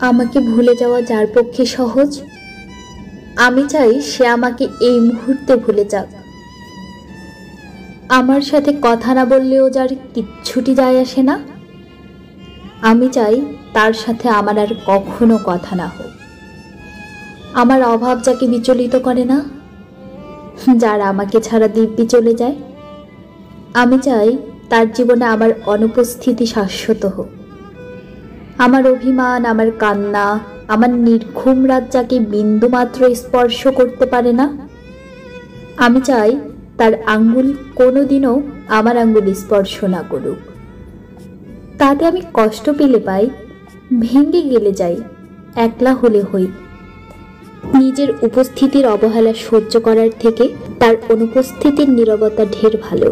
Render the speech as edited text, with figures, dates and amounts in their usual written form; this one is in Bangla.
আমাকে ভুলে যাওয়া যার পক্ষে সহজ, আমি চাই সে আমাকে এই মুহূর্তে ভুলে যাক। আমার সাথে কথা না বললেও যার কিচ্ছুটি যায় আসে না, আমি চাই তার সাথে আমার আর কখনো কথা না হোক। আমার অভাব যাকে বিচলিত করে না, যার আমাকে ছাড়া দিব্যি চলে যায়, আমি চাই তার জীবনে আমার অনুপস্থিতি শাশ্বত হোক। আমার অভিমান, আমার কান্না, আমার নির্ঘুম রাত যাকে বিন্দুমাত্র স্পর্শ করতে পারে না, আমি চাই তার আঙ্গুল কোনোদিনও আমার আঙ্গুল স্পর্শ না করুক। তাতে আমি কষ্ট পেলে পাই, ভেঙে গেলে যাই, একলা হলে হই। নিজের উপস্থিতির অবহেলা সহ্য করার থেকে তার অনুপস্থিতির নীরবতা ঢের ভালো।